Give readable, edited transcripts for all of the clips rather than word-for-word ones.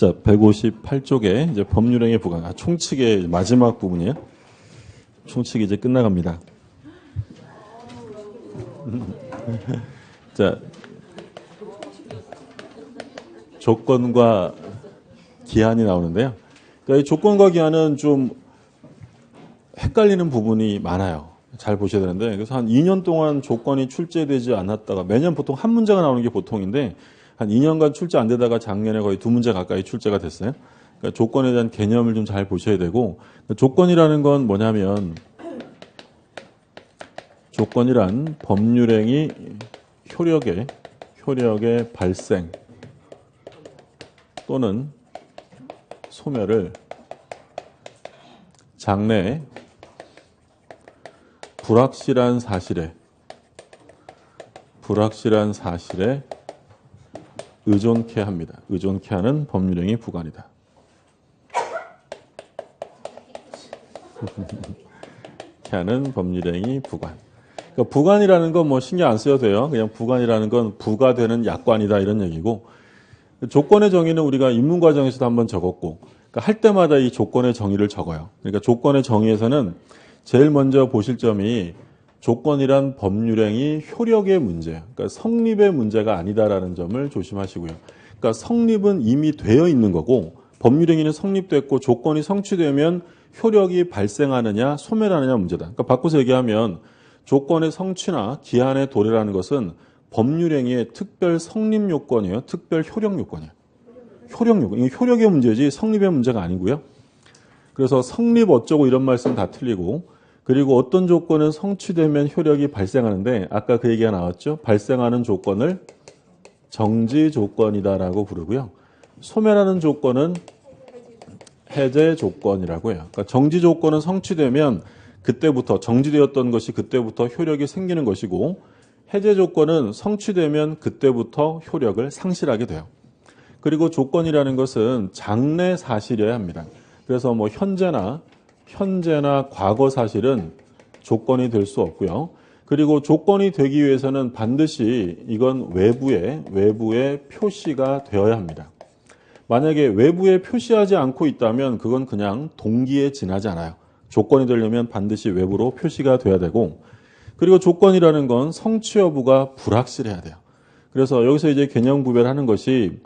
자, 158쪽에 이제 법률행위 부관, 총칙의 마지막 부분이에요. 총칙이 이제 끝나갑니다. 자, 조건과 기한이 나오는데요. 그러니까 이 조건과 기한은 좀 헷갈리는 부분이 많아요. 잘 보셔야 되는데, 그래서 한 2년 동안 조건이 출제되지 않았다가 매년 보통 한 문제가 나오는 게 보통인데 한 2년간 출제 안 되다가 작년에 거의 2문제 가까이 출제가 됐어요. 그러니까 조건에 대한 개념을 좀 잘 보셔야 되고, 조건이라는 건 뭐냐면 조건이란 법률행위 효력의 발생 또는 소멸을 장래에 불확실한 사실에 의존케 합니다. 의존케 하는 법률행위 부관이다. 하는 법률행위 부관. 그러니까 부관이라는 건 뭐 신경 안 써도 돼요. 그냥 부관이라는 건 부가 되는 약관이다 이런 얘기고, 조건의 정의는 우리가 입문과정에서도 한번 적었고, 그러니까 할 때마다 이 조건의 정의를 적어요. 그러니까 조건의 정의에서는 제일 먼저 보실 점이 조건이란 법률행위 효력의 문제, 그러니까 성립의 문제가 아니다라는 점을 조심하시고요. 그러니까 성립은 이미 되어 있는 거고, 법률행위는 성립됐고 조건이 성취되면 효력이 발생하느냐 소멸하느냐 문제다. 그러니까 바꿔서 얘기하면 조건의 성취나 기한의 도래라는 것은 법률행위의 특별 성립 요건이에요. 특별 효력 요건이에요. 효력 요건. 이게 효력의 문제지 성립의 문제가 아니고요. 그래서 성립 어쩌고 이런 말씀 다 틀리고, 그리고 어떤 조건은 성취되면 효력이 발생하는데 아까 그 얘기가 나왔죠. 발생하는 조건을 정지 조건이다라고 부르고요. 소멸하는 조건은 해제 조건이라고 해요. 그러니까 정지 조건은 성취되면 그때부터 정지되었던 것이 그때부터 효력이 생기는 것이고, 해제 조건은 성취되면 그때부터 효력을 상실하게 돼요. 그리고 조건이라는 것은 장래 사실이어야 합니다. 그래서 뭐 현재나 과거 사실은 조건이 될 수 없고요. 그리고 조건이 되기 위해서는 반드시 이건 외부에 표시가 되어야 합니다. 만약에 외부에 표시하지 않고 있다면 그건 그냥 동기에 지나지 않아요. 조건이 되려면 반드시 외부로 표시가 돼야 되고, 그리고 조건이라는 건 성취 여부가 불확실해야 돼요. 그래서 여기서 이제 개념 구별하는 것이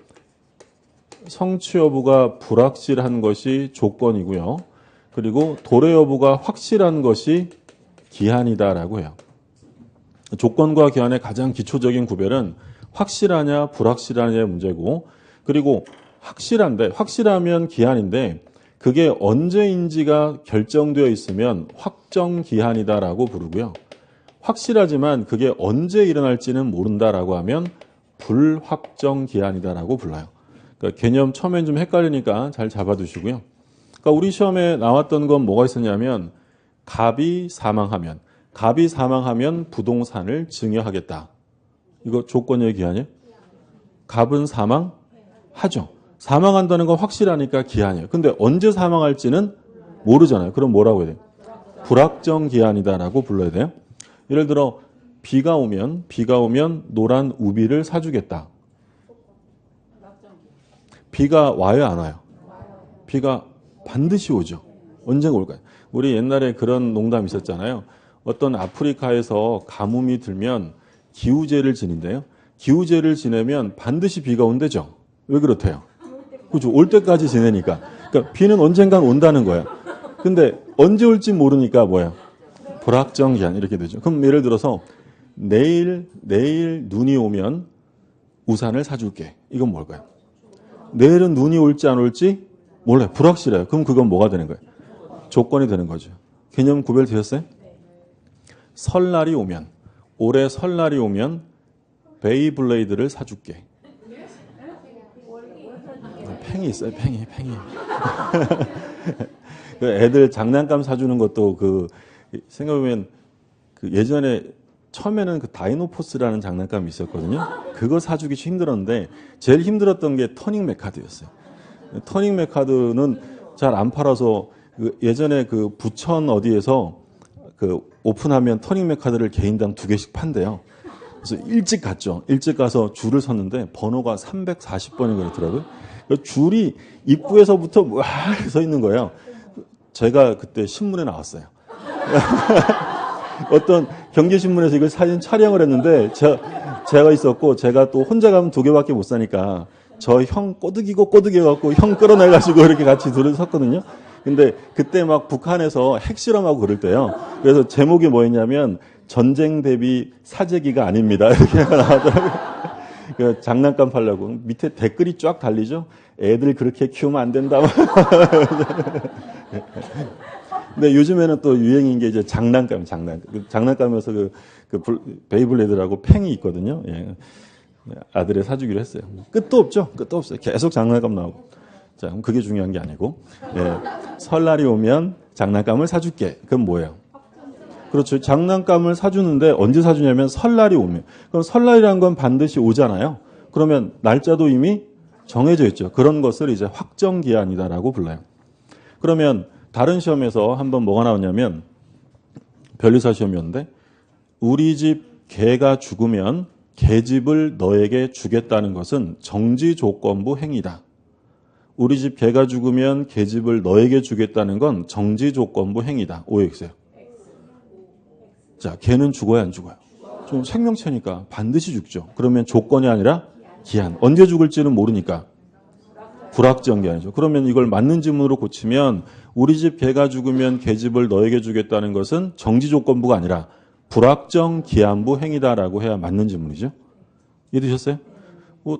성취 여부가 불확실한 것이 조건이고요. 그리고 도래 여부가 확실한 것이 기한이다라고 해요. 조건과 기한의 가장 기초적인 구별은 확실하냐 불확실하냐의 문제고, 그리고 확실하면 기한인데 그게 언제인지가 결정되어 있으면 확정 기한이다라고 부르고요. 확실하지만 그게 언제 일어날지는 모른다라고 하면 불확정 기한이다라고 불러요. 그러니까 개념 처음엔 좀 헷갈리니까 잘 잡아두시고요. 그러니까 우리 시험에 나왔던 건 뭐가 있었냐면 갑이 사망하면 부동산을 증여하겠다. 이거 조건의 기한이에요? 갑은 사망하죠. 사망한다는 건 확실하니까 기한이에요. 근데 언제 사망할지는 모르잖아요. 그럼 뭐라고 해야 돼요? 불확정 기한이다라고 불러야 돼요. 예를 들어 비가 오면 노란 우비를 사주겠다. 비가 와요 안 와요? 비가 반드시 오죠. 언젠가 올까요? 우리 옛날에 그런 농담 있었잖아요. 어떤 아프리카에서 가뭄이 들면 기우제를 지닌대요. 기우제를 지내면 반드시 비가 온대죠. 왜 그렇대요? 그죠? 올 때까지 지내니까. 그러니까 비는 언젠간 온다는 거야. 근데 언제 올지 모르니까 뭐예요? 불확정 기한 이렇게 되죠. 그럼 예를 들어서 내일 눈이 오면 우산을 사줄게. 이건 뭘까요? 내일은 눈이 올지 안 올지 몰라요. 불확실해요. 그럼 그건 뭐가 되는 거예요? 조건이 되는 거죠. 개념 구별되셨어요? 올해 설날이 오면 베이블레이드를 사줄게. 팽이 있어요. 팽이. 애들 장난감 사주는 것도 생각해보면 예전에 처음에는 다이노포스라는 장난감이 있었거든요. 그거 사주기 힘들었는데 제일 힘들었던 게 터닝 메카드였어요. 터닝 메카드는 잘 안 팔아서 예전에 부천 어디에서 오픈하면 터닝 메카드를 개인당 2개씩 판대요. 그래서 일찍 갔죠. 일찍 가서 줄을 섰는데 번호가 340번이 그렇더라고요. 그 줄이 입구에서부터 와 서 있는 거예요. 제가 그때 신문에 나왔어요. 어떤 경제신문에서 이걸 사진 촬영을 했는데 제가 있었고 제가 또 혼자 가면 2개밖에 못 사니까 저 형 꼬드기고 형 끌어내가지고 이렇게 같이 둘이 섰거든요. 근데 그때 막 북한에서 핵실험하고 그럴 때요. 그래서 제목이 뭐였냐면 전쟁 대비 사재기가 아닙니다. 이렇게 나오더라고요. 그 장난감 팔려고 밑에 댓글이 쫙 달리죠. 애들 그렇게 키우면 안 된다. 근데 요즘에는 또 유행인 게 이제 장난감에서 베이블레드라고 팽이 있거든요. 예. 아들에 사주기로 했어요. 끝도 없어요. 계속 장난감 나오고. 자, 그럼 그게 중요한 게 아니고, 예. 설날이 오면 장난감을 사줄게. 그건 뭐예요? 그렇죠. 장난감을 사주는데 언제 사주냐면 설날이 오면. 그럼 설날이라는 건 반드시 오잖아요. 그러면 날짜도 이미 정해져 있죠. 그런 것을 이제 확정기한이다라고 불러요. 그러면 다른 시험에서 한번 뭐가 나왔냐면 변리사 시험이었는데 우리 집 개가 죽으면 개집을 너에게 주겠다는 것은 정지조건부 행위다. 우리 집 개가 죽으면 개집을 너에게 주겠다는 건 정지조건부 행위다. OX예요. 자, 개는 죽어야 안 죽어요? 좀 생명체니까 반드시 죽죠. 그러면 조건이 아니라 기한. 언제 죽을지는 모르니까 불확정기한이죠. 그러면 이걸 맞는 지문으로 고치면 우리 집 개가 죽으면 개집을 너에게 주겠다는 것은 정지조건부가 아니라 불확정기한부 행위다라고 해야 맞는 지문이죠. 이해되셨어요?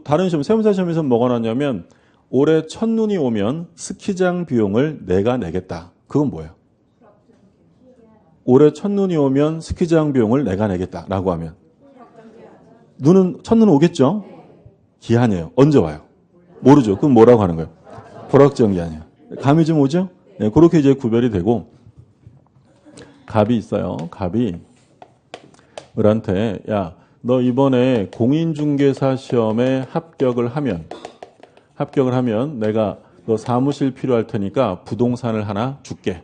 다른 시험, 세무사 시험에서 뭐가 나왔냐면 올해 첫눈이 오면 스키장 비용을 내가 내겠다. 그건 뭐예요? 올해 첫눈이 오면 스키장 비용을 내가 내겠다라고 하면 첫눈은 오겠죠? 기한이에요. 언제 와요? 모르죠. 그럼 뭐라고 하는 거예요? 불확정기한이에요. 감이 좀 오죠? 네, 그렇게 이제 구별이 되고 갑이 있어요. 갑이 을한테 야, 너 이번에 공인중개사 시험에 합격을 하면 내가 너 사무실 필요할 테니까 부동산을 하나 줄게.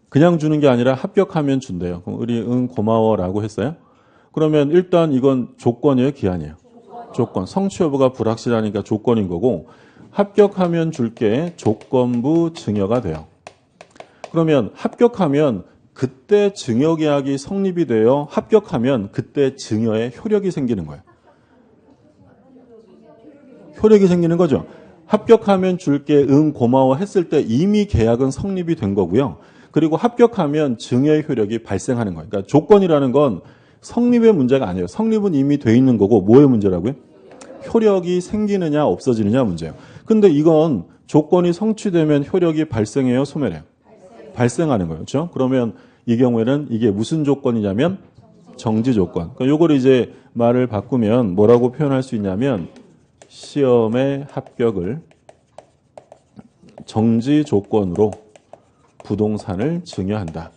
그냥 주는 게 아니라 합격하면 준대요. 그럼 을이 응 고마워라고 했어요. 그러면 일단 이건 조건이에요, 기한이에요? 조건. 성취 여부가 불확실하니까 조건인 거고 합격하면 줄게 조건부 증여가 돼요. 그러면 합격하면 그때 증여계약이 성립이 되어 합격하면 그때 증여의 효력이 생기는 거예요. 효력이 생기는 거죠. 합격하면 줄게 응 고마워 했을 때 이미 계약은 성립이 된 거고요. 그리고 합격하면 증여의 효력이 발생하는 거예요. 그러니까 조건이라는 건 성립의 문제가 아니에요. 성립은 이미 돼 있는 거고 뭐의 문제라고요? 효력이 생기느냐 없어지느냐 문제예요. 근데 이건 조건이 성취되면 효력이 발생해요, 소멸해요? 발생하는 거예요. 그렇죠? 그러면 이 경우에는 이게 무슨 조건이냐면 정지 조건. 그러니까 요걸 이제 말을 바꾸면 뭐라고 표현할 수 있냐면 시험의 합격을 정지 조건으로 부동산을 증여한다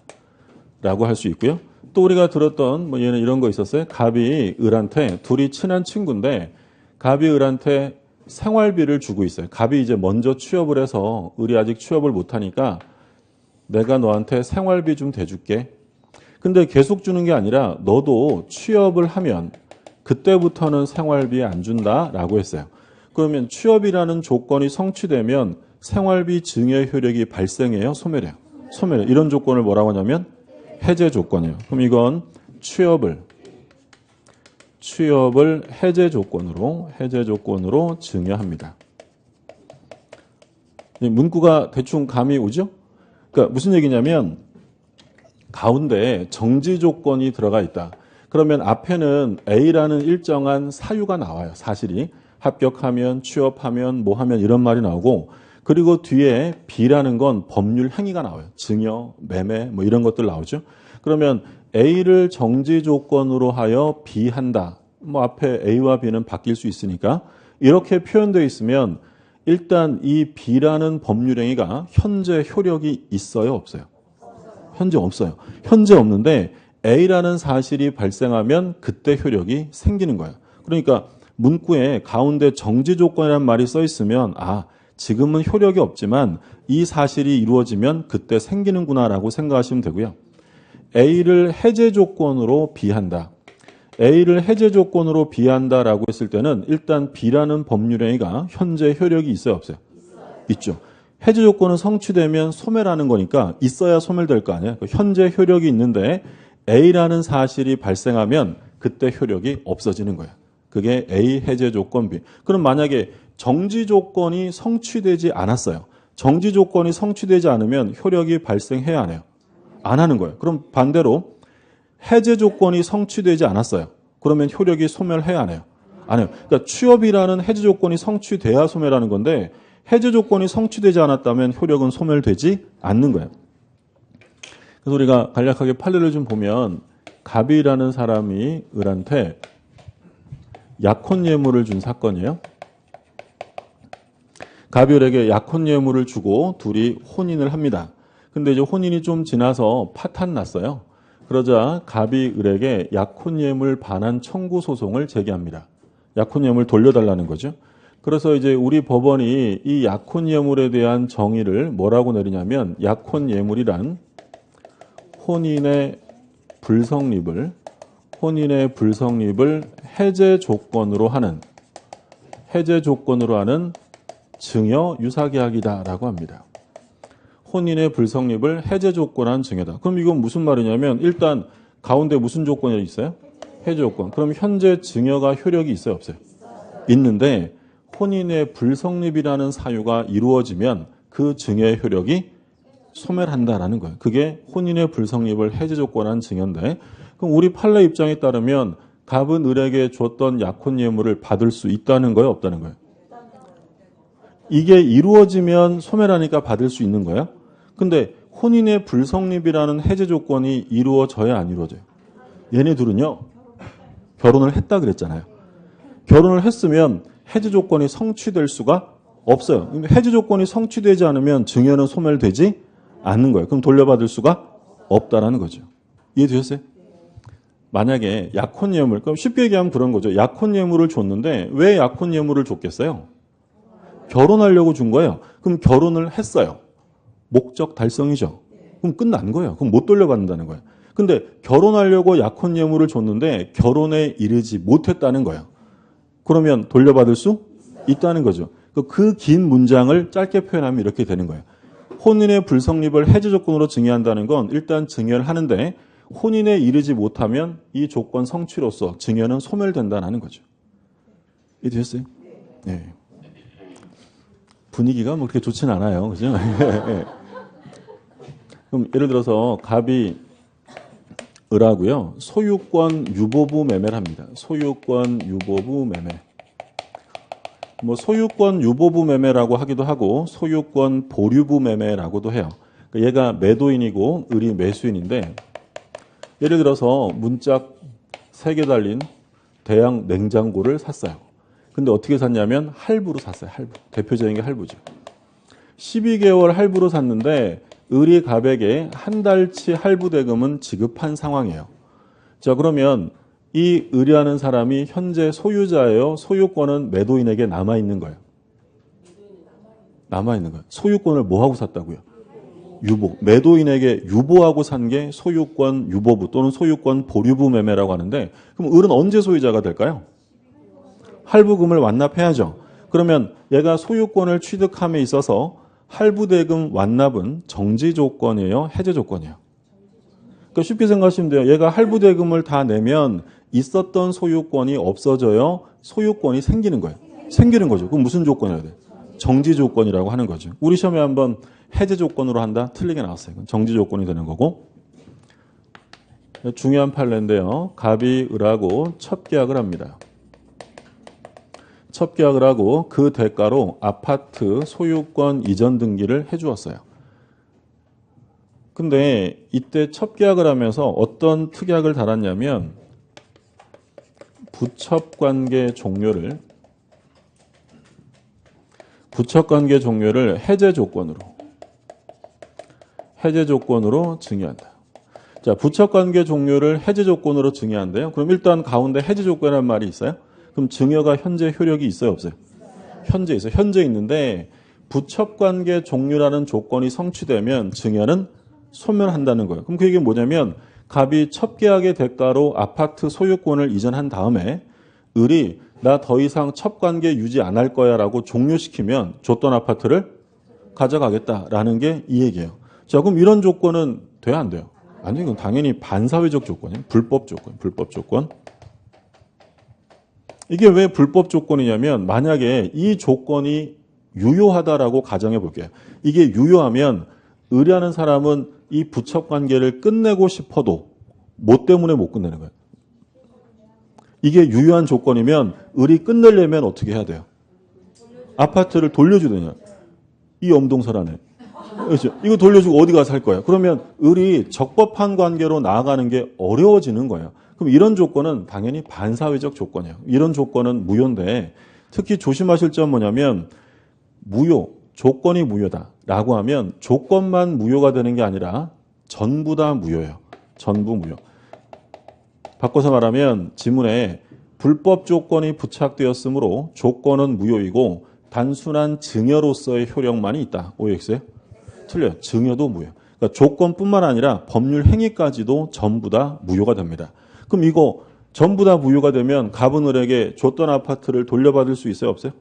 라고 할 수 있고요. 또 우리가 들었던 얘는 이런 거 있었어요. 갑이 을한테 둘이 친한 친구인데 갑이 을한테 생활비를 주고 있어요. 갑이 이제 먼저 취업을 해서 을이 아직 취업을 못하니까 내가 너한테 생활비 좀 대줄게. 근데 계속 주는 게 아니라 너도 취업을 하면 그때부터는 생활비 안 준다라고 했어요. 그러면 취업이라는 조건이 성취되면 생활비 증여 효력이 발생해요? 소멸해요? 소멸해요. 이런 조건을 뭐라고 하냐면 해제 조건이에요. 그럼 이건 취업을 해제 조건으로 증여합니다. 문구가 대충 감이 오죠? 그러니까 무슨 얘기냐면 가운데 정지 조건이 들어가 있다. 그러면 앞에는 A라는 일정한 사유가 나와요. 사실이. 합격하면, 취업하면, 뭐 하면 이런 말이 나오고 그리고 뒤에 B라는 건 법률 행위가 나와요. 증여, 매매 뭐 이런 것들 나오죠. 그러면 A를 정지 조건으로 하여 B 한다. 뭐 앞에 A와 B는 바뀔 수 있으니까 이렇게 표현되어 있으면 일단 이 B라는 법률 행위가 현재 효력이 있어요, 없어요? 현재 없어요. 현재 없는데 A라는 사실이 발생하면 그때 효력이 생기는 거예요. 그러니까 문구에 가운데 정지 조건이라는 말이 써 있으면 지금은 효력이 없지만 이 사실이 이루어지면 그때 생기는구나라고 생각하시면 되고요. A를 해제 조건으로 B한다. A를 해제 조건으로 B한다라고 했을 때는 일단 B라는 법률행위가 현재 효력이 있어요, 없어요? 있죠. 해제 조건은 성취되면 소멸하는 거니까 있어야 소멸될 거 아니에요. 현재 효력이 있는데 A라는 사실이 발생하면 그때 효력이 없어지는 거예요. 그게 A 해제 조건 B. 그럼 만약에 정지 조건이 성취되지 않았어요. 정지 조건이 성취되지 않으면 효력이 발생해야 하네요. 안 하는 거예요. 그럼 반대로 해제 조건이 성취되지 않았어요. 그러면 효력이 소멸해야 하네요. 안 해요. 그러니까 취업이라는 해제 조건이 성취돼야 소멸하는 건데 해제 조건이 성취되지 않았다면 효력은 소멸되지 않는 거예요. 그래서 우리가 간략하게 판례를 좀 보면 갑이라는 사람이 을한테 약혼 예물을 준 사건이에요. 갑이 을에게 약혼 예물을 주고 둘이 혼인을 합니다. 근데 이제 혼인이 좀 지나서 파탄 났어요. 그러자 갑이 을에게 약혼 예물 반환 청구 소송을 제기합니다. 약혼 예물 돌려달라는 거죠. 그래서 이제 우리 법원이 이 약혼 예물에 대한 정의를 뭐라고 내리냐면 약혼 예물이란 혼인의 불성립을 해제 조건으로 하는 증여 유사계약이다라고 합니다. 혼인의 불성립을 해제 조건한 증여다. 그럼 이건 무슨 말이냐면 일단 가운데 무슨 조건이 있어요? 해제 조건. 그럼 현재 증여가 효력이 있어요, 없어요? 있는데 혼인의 불성립이라는 사유가 이루어지면 그 증여의 효력이 소멸한다라는 거예요. 그게 혼인의 불성립을 해제 조건한 증여인데 그럼 우리 판례 입장에 따르면 갑은 을에게 줬던 약혼 예물을 받을 수 있다는 거예요, 없다는 거예요? 이게 이루어지면 소멸하니까 받을 수 있는 거예요? 근데 혼인의 불성립이라는 해제 조건이 이루어져야 안 이루어져요? 얘네 둘은요, 결혼을 했다 그랬잖아요. 결혼을 했으면 해제 조건이 성취될 수가 없어요. 해제 조건이 성취되지 않으면 증여는 소멸되지 않는 거예요. 그럼 돌려받을 수가 없다라는 거죠. 이해되셨어요? 만약에 약혼 예물, 그럼 쉽게 얘기하면 그런 거죠. 약혼 예물을 줬는데 왜 약혼 예물을 줬겠어요? 결혼하려고 준 거예요. 그럼 결혼을 했어요. 목적 달성이죠. 그럼 끝난 거예요. 그럼 못 돌려받는다는 거예요. 근데 결혼하려고 약혼 예물을 줬는데 결혼에 이르지 못했다는 거예요. 그러면 돌려받을 수 있다는 거죠. 그 긴 문장을 짧게 표현하면 이렇게 되는 거예요. 혼인의 불성립을 해제 조건으로 증여한다는 건 일단 증여를 하는데 혼인에 이르지 못하면 이 조건 성취로서 증여는 소멸된다는 거죠. 이해되셨어요? 네. 분위기가 뭐 그렇게 좋지는 않아요. 그죠? 네. 그럼 예를 들어서 갑이 을하고요. 소유권 유보부 매매를 합니다. 소유권 유보부 매매. 뭐 소유권 유보부 매매라고 하기도 하고 소유권 보류부 매매라고도 해요. 얘가 매도인이고 을이 매수인인데 예를 들어서 문짝 3개 달린 대형 냉장고를 샀어요. 근데 어떻게 샀냐면 할부로 샀어요. 할부. 대표적인 게 할부죠. 12개월 할부로 샀는데 을이 갑에게 한 달치 할부 대금은 지급한 상황이에요. 자, 그러면 이 을이라는 사람이 현재 소유자예요. 소유권은 매도인에게 남아있는 거예요. 남아있는 거예요. 소유권을 뭐하고 샀다고요? 유보. 매도인에게 유보하고 산 게 소유권 유보부 또는 소유권 보류부 매매라고 하는데 그럼 을은 언제 소유자가 될까요? 할부금을 완납해야죠. 그러면 얘가 소유권을 취득함에 있어서 할부대금 완납은 정지 조건이에요? 해제 조건이에요? 그러니까 쉽게 생각하시면 돼요. 얘가 할부대금을 다 내면 있었던 소유권이 없어져요? 소유권이 생기는 거예요? 생기는 거죠. 그럼 무슨 조건이어야 돼요? 정지 조건이라고 하는 거죠. 우리 시험에 한번 해제 조건으로 한다? 틀리게 나왔어요. 정지 조건이 되는 거고. 중요한 판례인데요. 갑이 을하고 첫 계약을 합니다. 첫 계약을 하고 그 대가로 아파트 소유권 이전 등기를 해주었어요. 근데 이때 첫 계약을 하면서 어떤 특약을 달았냐면 부첩관계 종료를 해제 조건으로 증여한다. 자, 부첩관계 종료를 해제 조건으로 증여한대요. 그럼 일단 가운데 해제 조건이라는 말이 있어요? 그럼 증여가 현재 효력이 있어요, 없어요? 현재 있어요. 현재 있는데 부첩관계 종료라는 조건이 성취되면 증여는 소멸한다는 거예요. 그럼 그게 뭐냐면 갑이 첩계약의 대가로 아파트 소유권을 이전한 다음에 을이 나 더 이상 첩관계 유지 안 할 거야 라고 종료시키면 줬던 아파트를 가져가겠다라는 게 이 얘기예요. 자, 그럼 이런 조건은 돼야 안 돼요? 아니, 이건 당연히 반사회적 조건이에요. 불법 조건, 불법 조건. 이게 왜 불법 조건이냐면 만약에 이 조건이 유효하다라고 가정해 볼게요. 이게 유효하면 을이라는 사람은 이 부첩 관계를 끝내고 싶어도 뭐 때문에 못 끝내는 거예요? 이게 유효한 조건이면 을이 끝내려면 어떻게 해야 돼요? 아파트를 돌려주느냐. 이 엄동설하네. 그렇죠? 이거 돌려주고 어디 가서 살 거야? 그러면 을이 적법한 관계로 나아가는 게 어려워지는 거예요. 그럼 이런 조건은 당연히 반사회적 조건이에요. 이런 조건은 무효인데 특히 조심하실 점 뭐냐면 무효, 조건이 무효다라고 하면 조건만 무효가 되는 게 아니라 전부 다 무효예요. 전부 무효. 바꿔서 말하면 지문에 불법 조건이 부착되었으므로 조건은 무효이고 단순한 증여로서의 효력만이 있다. OX예요? 틀려요. 증여도 무효. 그러니까 조건뿐만 아니라 법률 행위까지도 전부 다 무효가 됩니다. 그럼 이거 전부 다 무효가 되면 갑은 을에게 줬던 아파트를 돌려받을 수 있어요? 없어요?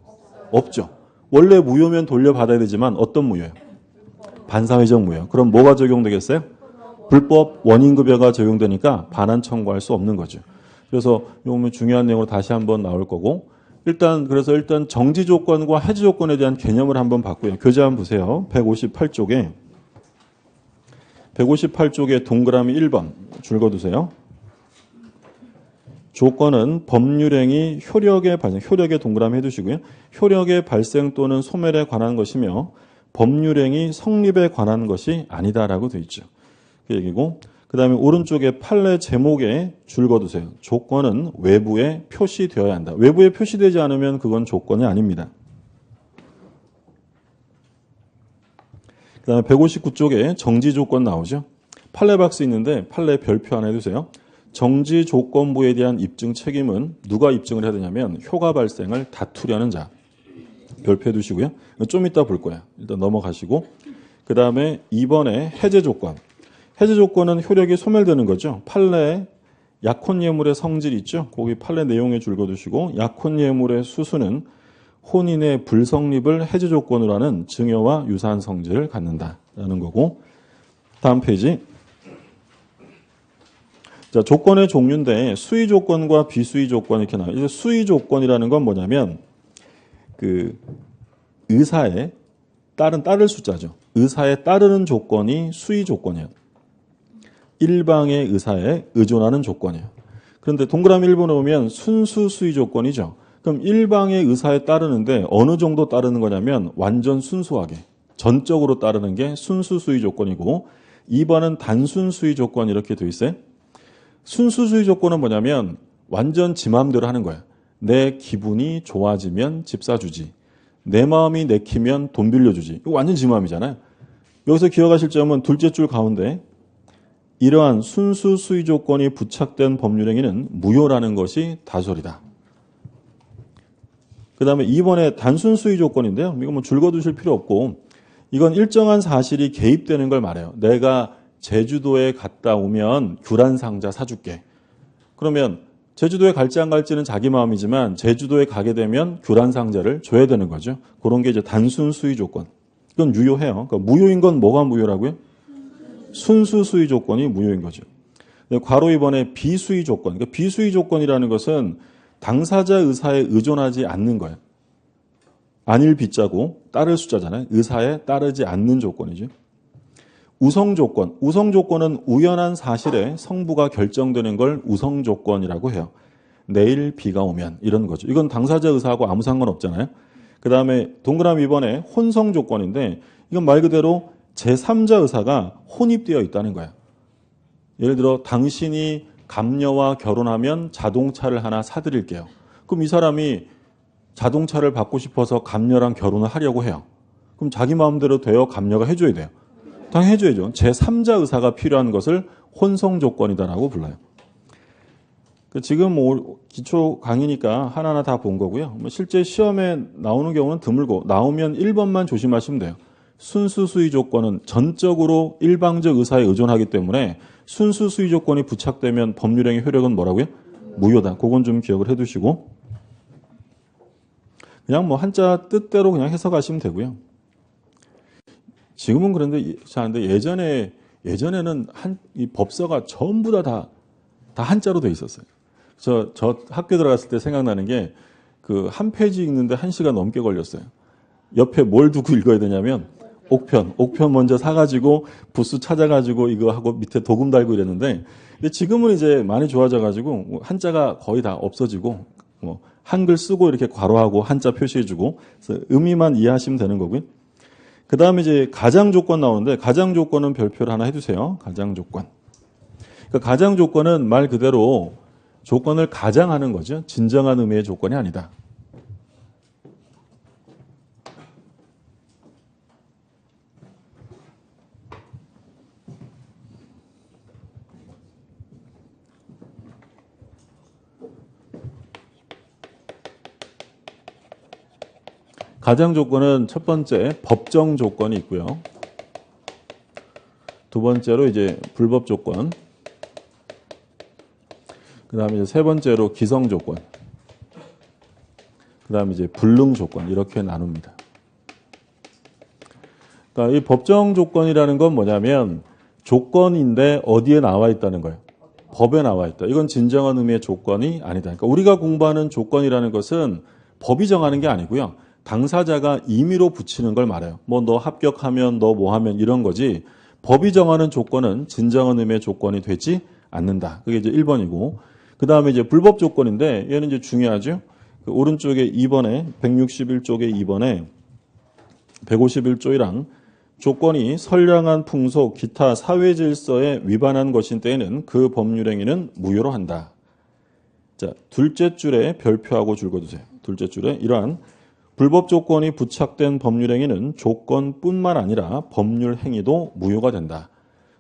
없죠. 원래 무효면 돌려받아야 되지만 어떤 무효예요? 반사회적 무효. 그럼 뭐가 적용되겠어요? 불법 원인급여가 적용되니까 반환 청구할 수 없는 거죠. 그래서 이거 중요한 내용으로 다시 한번 나올 거고 일단 정지 조건과 해지 조건에 대한 개념을 한번 봤고요. 교재 한번 보세요. 158쪽에 동그라미 1번 줄거두세요. 조건은 법률행위 효력의 동그라미 해두시고요. 효력의 발생 또는 소멸에 관한 것이며 법률행위 성립에 관한 것이 아니다라고 되어 있죠. 그 얘기고 그 다음에 오른쪽에 판례 제목에 줄거두세요. 조건은 외부에 표시되어야 한다. 외부에 표시되지 않으면 그건 조건이 아닙니다. 그 다음에 159쪽에 정지 조건 나오죠. 판례 박스 있는데 판례 별표 하나 해두세요. 정지 조건부에 대한 입증 책임은 누가 입증을 해야 되냐면 효과 발생을 다투려는 자. 별표 해두시고요. 좀 이따 볼 거예요. 일단 넘어가시고 그 다음에 2번에 해제 조건. 해제 조건은 효력이 소멸되는 거죠. 판례에 약혼 예물의 성질 있죠. 거기 판례 내용에 줄거두시고 약혼 예물의 수수는 혼인의 불성립을 해제 조건으로 하는 증여와 유사한 성질을 갖는다라는 거고 다음 페이지. 자, 조건의 종류인데 수의 조건과 비수의 조건 이렇게 나와요. 수의 조건이라는 건 뭐냐면 그 의사에 따를 숫자죠. 의사에 따르는 조건이 수의 조건이에요. 일방의 의사에 의존하는 조건이에요. 그런데 동그라미 1번에 보면 순수 수의 조건이죠. 그럼 일방의 의사에 따르는데 어느 정도 따르는 거냐면 완전 순수하게 전적으로 따르는 게 순수 수의 조건이고 2번은 단순 수의 조건 이렇게 돼 있어요. 순수 수의 조건은 뭐냐면 완전 지 마음대로 하는 거야. 내 기분이 좋아지면 집 사주지. 내 마음이 내키면 돈 빌려주지. 이거 완전 지 마음이잖아요. 여기서 기억하실 점은 둘째 줄 가운데 이러한 순수 수의 조건이 부착된 법률행위는 무효라는 것이 다소리다. 그 다음에 2번에 단순 수의 조건인데요. 이거 뭐 줄거두실 필요 없고 이건 일정한 사실이 개입되는 걸 말해요. 내가 제주도에 갔다 오면 귤한 상자 사줄게. 그러면 제주도에 갈지 안 갈지는 자기 마음이지만 제주도에 가게 되면 귤한 상자를 줘야 되는 거죠. 그런 게 이제 단순 수의 조건. 이건 유효해요. 그러니까 무효인 건 뭐가 무효라고요? 순수 수의 조건이 무효인 거죠. 괄호 2번에 비수의 조건. 그러니까 비수의 조건이라는 것은 당사자 의사에 의존하지 않는 거예요. 안일 비자고 따를 숫자잖아요. 의사에 따르지 않는 조건이죠. 우성 조건. 우성 조건은 우연한 사실에 성부가 결정되는 걸 우성 조건이라고 해요. 내일 비가 오면 이런 거죠. 이건 당사자 의사하고 아무 상관없잖아요. 그 다음에 동그라미 2번에 혼성 조건인데 이건 말 그대로 제3자 의사가 혼입되어 있다는 거예요. 예를 들어 당신이 감녀와 결혼하면 자동차를 하나 사드릴게요. 그럼 이 사람이 자동차를 받고 싶어서 감녀랑 결혼을 하려고 해요. 그럼 자기 마음대로 돼요? 감녀가 해줘야 돼요? 당연히 해줘야죠. 제3자 의사가 필요한 것을 혼성 조건이다라고 불러요. 지금 기초 강의니까 하나하나 다 본 거고요. 실제 시험에 나오는 경우는 드물고 나오면 1번만 조심하시면 돼요. 순수 수의 조건은 전적으로 일방적 의사에 의존하기 때문에 순수 수의 조건이 부착되면 법률행위 효력은 뭐라고요? 무효다. 그건 좀 기억을 해두시고 그냥 뭐 한자 뜻대로 그냥 해석하시면 되고요. 지금은 그런데 예전에는 이 법서가 전부 다 한자로 돼 있었어요. 저 학교 들어갔을 때 생각나는 게 그 한 페이지 읽는데 1시간 넘게 걸렸어요. 옆에 뭘 두고 읽어야 되냐면 옥편 먼저 사가지고 부스 찾아가지고 이거 하고 밑에 도금 달고 이랬는데 근데 지금은 이제 많이 좋아져가지고 한자가 거의 다 없어지고 뭐 한글 쓰고 이렇게 괄호하고 한자 표시해주고 그래서 의미만 이해하시면 되는 거고요. 그 다음에 이제 가장 조건 나오는데 가장 조건은 별표를 하나 해주세요. 가장 조건. 그러니까 가장 조건은 말 그대로 조건을 가장하는 거죠. 진정한 의미의 조건이 아니다. 가장 조건은 첫 번째 법정 조건이 있고요. 두 번째로 이제 불법 조건. 그 다음에 이제 세 번째로 기성 조건. 그 다음에 이제 불능 조건. 이렇게 나눕니다. 그러니까 이 법정 조건이라는 건 뭐냐면 조건인데 어디에 나와 있다는 거예요. 법에 나와 있다. 이건 진정한 의미의 조건이 아니다. 그러니까 우리가 공부하는 조건이라는 것은 법이 정하는 게 아니고요. 당사자가 임의로 붙이는 걸 말해요. 뭐 너 합격하면 너 뭐 하면 이런 거지. 법이 정하는 조건은 진정한 의미의 조건이 되지 않는다. 그게 이제 1번이고. 그 다음에 이제 불법 조건인데 얘는 이제 중요하죠. 그 오른쪽에 2번에 161쪽에 2번에 151조이랑 조건이 선량한 풍속, 기타 사회 질서에 위반한 것인 때에는 그 법률행위는 무효로 한다. 자, 둘째 줄에 별표하고 줄거두세요. 둘째 줄에 이러한 불법 조건이 부착된 법률행위는 조건뿐만 아니라 법률행위도 무효가 된다.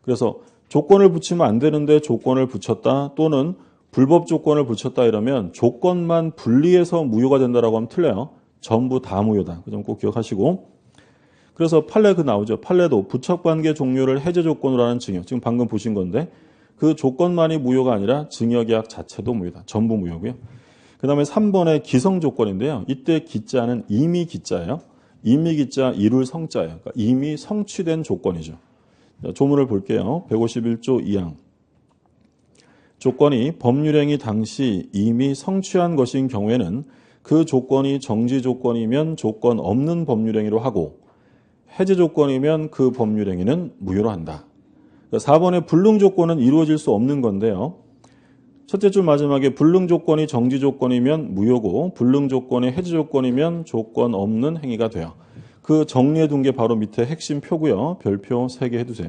그래서 조건을 붙이면 안 되는데 조건을 붙였다 또는 불법 조건을 붙였다 이러면 조건만 분리해서 무효가 된다라고 하면 틀려요. 전부 다 무효다. 그 점 꼭 기억하시고. 그래서 판례 나오죠. 판례도 부착관계 종료를 해제 조건으로 하는 증여. 지금 방금 보신 건데 그 조건만이 무효가 아니라 증여계약 자체도 무효다. 전부 무효고요. 그 다음에 3번의 기성 조건인데요. 이때 기자는 이미 기자예요. 이미 기자 이룰 성자예요. 그러니까 이미 성취된 조건이죠. 자, 조문을 볼게요. 151조 2항. 조건이 법률행위 당시 이미 성취한 것인 경우에는 그 조건이 정지 조건이면 조건 없는 법률행위로 하고 해제 조건이면 그 법률행위는 무효로 한다. 4번의 불능 조건은 이루어질 수 없는 건데요. 첫째 줄 마지막에 불능 조건이 정지 조건이면 무효고 불능 조건이 해제 조건이면 조건 없는 행위가 돼요. 그 정리해 둔 게 바로 밑에 핵심 표고요. 별표 3개 해두세요.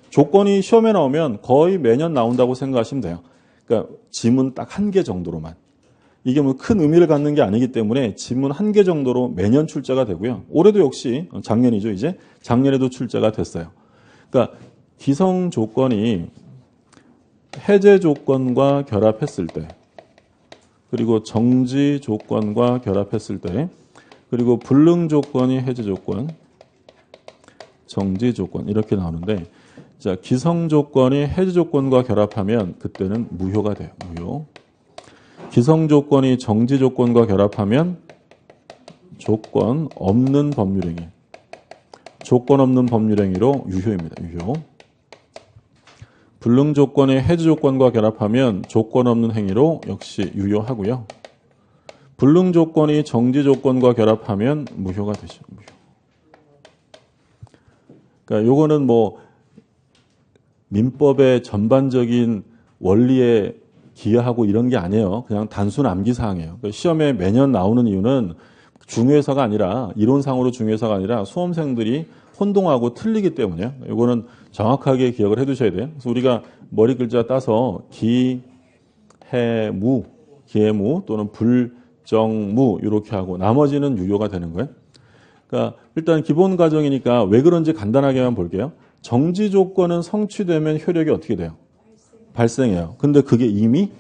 조건이 시험에 나오면 거의 매년 나온다고 생각하시면 돼요. 그러니까 지문 딱 1개 정도로만. 이게 뭐 큰 의미를 갖는 게 아니기 때문에 지문 1개 정도로 매년 출제가 되고요. 올해도 역시 작년이죠. 이제 작년에도 출제가 됐어요. 그러니까 기성 조건이 해제 조건과 결합했을 때 그리고 정지 조건과 결합했을 때 그리고 불능 조건이 해제 조건 정지 조건 이렇게 나오는데 자, 기성 조건이 해제 조건과 결합하면 그때는 무효가 돼요. 무효. 기성 조건이 정지 조건과 결합하면 조건 없는 법률행위. 조건 없는 법률행위로 유효입니다. 유효. 불능 조건이 해제 조건과 결합하면 조건 없는 행위로 역시 유효하고요. 불능 조건이 정지 조건과 결합하면 무효가 되죠. 무효. 그러니까 요거는 뭐 민법의 전반적인 원리에 기여하고 이런 게 아니에요. 그냥 단순 암기사항이에요. 그러니까 시험에 매년 나오는 이유는 중요해서가 아니라 이론상으로 중요해서가 아니라 수험생들이 혼동하고 틀리기 때문이에요. 이거는 정확하게 기억을 해두셔야 돼요. 그래서 우리가 머리 글자 따서 기, 해, 무, 기해무 또는 불정무 이렇게 하고 나머지는 유효가 되는 거예요. 그러니까 일단 기본 과정이니까 왜 그런지 간단하게만 볼게요. 정지 조건은 성취되면 효력이 어떻게 돼요? 발생해요. 근데 그게 이미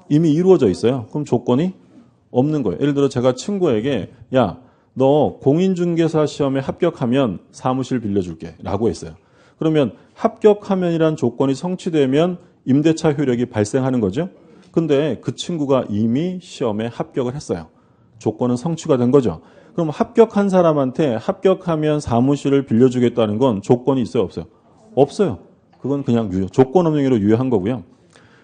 이루어져 있어요. 그럼 조건이 없는 거예요. 예를 들어 제가 친구에게 야, 너 너 공인중개사 시험에 합격하면 사무실 빌려줄게 라고 했어요. 그러면 합격하면이란 조건이 성취되면 임대차 효력이 발생하는 거죠. 근데 그 친구가 이미 시험에 합격을 했어요. 조건은 성취가 된 거죠. 그럼 합격한 사람한테 합격하면 사무실을 빌려주겠다는 건 조건이 있어요, 없어요? 없어요. 그건 그냥 유효, 조건 없는 행위로 유효한 거고요.